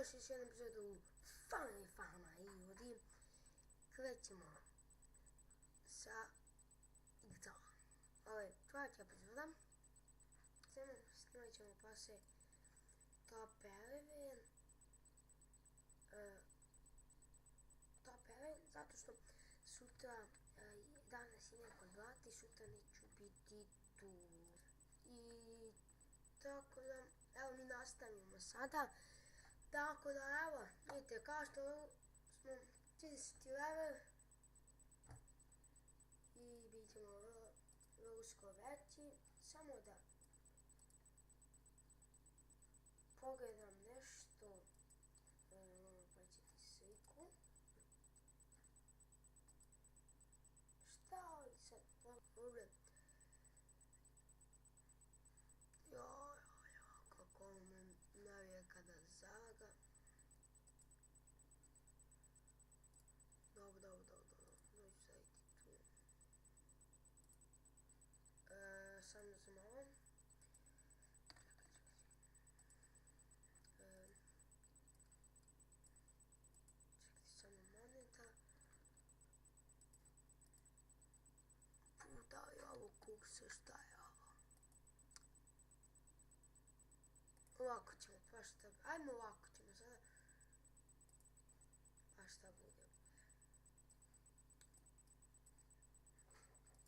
još jednu epizodu Fama i ljudi. Krećemo sa igricama. Ovo je treća epizoda. Snimat ćemo posle top 11. Zato što sutra, danas je neko blati, sutra neću biti tu. I tako da, evo mi nastavimo sada. Tako da, evo, vidite, kao što smo 30 level i bit ćemo vrlo uskoro veći. Samo da pogledam nešto, pa ćete sliku. Šta ovdje sad pogledam? Joj, kako me navijeka da zaga. Dobro, dođu staviti tu. Samo za malo. Čekajte, samo moneta. Da je ovo kukse, šta je ovo? Ovako ćemo, pa šta, ajmo ovako ćemo sada. Pa šta bude?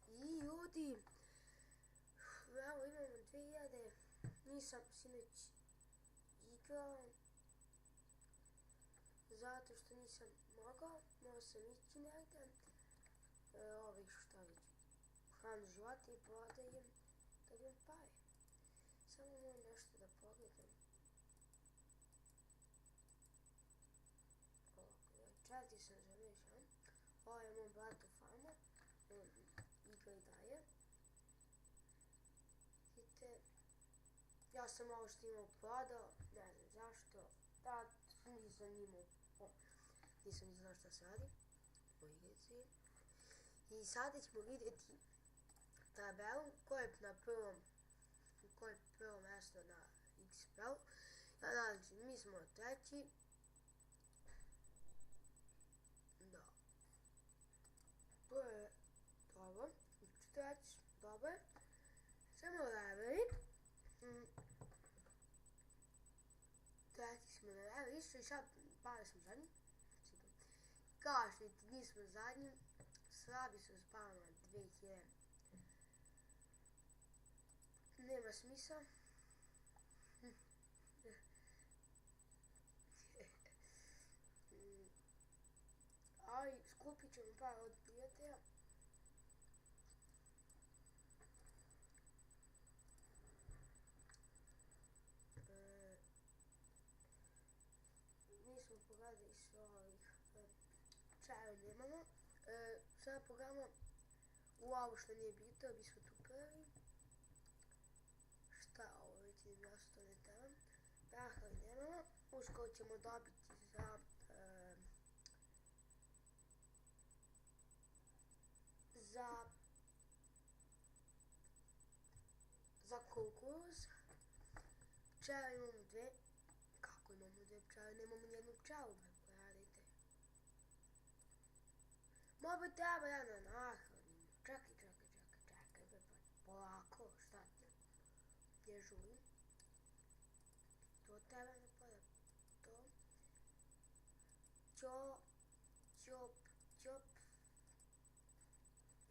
I ljudi, evo imamo 2000, nisam sinoć igrao, zato što nisam mogao, morao sam ići negdje. Ovi šta vidim, hranu života i prodajem da imam pare. Samo moram nešto da pogledam. Četiri sam završao. Ovo je moj brat u Fama. On igra i daje. Vidite, ja sam ovo što imao prodao, ne znam zašto. Da, nisam imao, nisam ni znao šta se radi u igrici. I sada ćemo vidjeti tabelu ko je na prvo mjesto na XP-u. Znači, mi smo treći. Da. To je dobro. Treći, dobro. Samo leveli. Treći smo na leveli. Isto i sad, pali smo zadnji. Kao što vidite, nismo zadnji. Slabi su spavno 2000. Nema smisla. Ali skupit ćemo par od prijatelja. Nismo pogledali sve ovih čaja nemamo. Sada pogledamo u ovo što nije bitno, bismo tu prvi. Šta ovo već je mjesto ne trebam. Prahali nemamo. Uskoro ćemo dobiti za kukuruz. Pčela imamo dve. Kako imamo dve pčele? Nemamo nijednu pčelu, kako radite. Mogu treba ja na nahranim. Čekaj, polako, šta ti? Gdje žulim? To treba ne pada. To. Čop.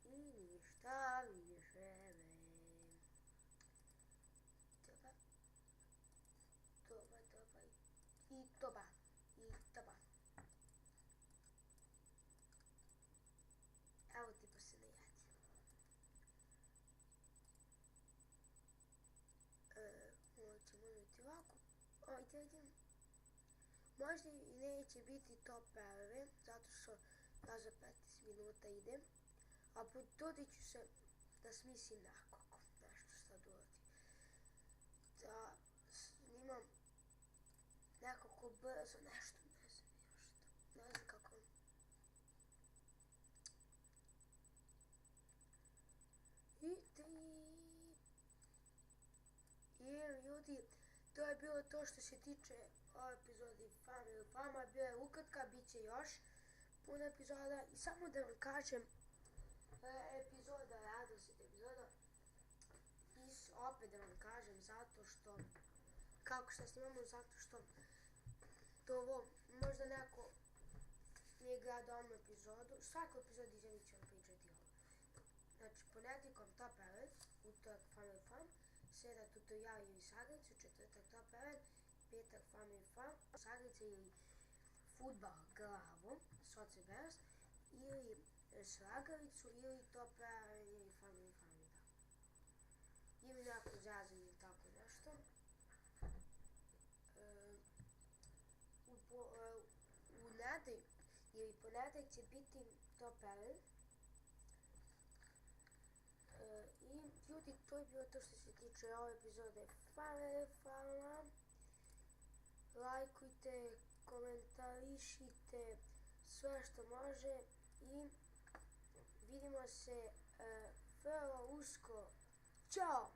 I ništa više Doba. I toba. Evo ti pa se ne jedi. Ovo ćemo vidjeti ovako. Ajde idem. Možda i neće biti top 1, zato što ja za 15 minuta idem. A potrudit ću se da smislim nekako, nešto sad uvodi. Da snimam nekako brzo nešto, ne znam što. Ne znam kako. I ljudi, to je bilo to što se tiče ove epizode Family Fama. Bila je ukratka, bit će još puno epizoda. I samo da vam kažem, epizoda, radost epizoda. I opet da vam kažem, zato što, kako šta snimamo, zato što to ovo, možda neko nije gledao onu epizodu, svaku epizodu iz ovih ću vam pričati ovo. Znači, ponedjeljkom Top 11, utorak Family Fun, sreda tutorial ili saglicu, četvrtak Top 11, petak Family Fun, saglica ili fudbal glavom, sociobers, ili slagalicu, ili Top 11 ili Family Fun, da. Ili neko zazanje ili tako nešto. U nedelju ili ponedjeljak će biti Top 11. I ljudi, to je bilo to što se tiče ove epizode. Hvala vam. Lajkujte, komentarišite, sve što može i vidimo se vrlo uskoro. Ćao!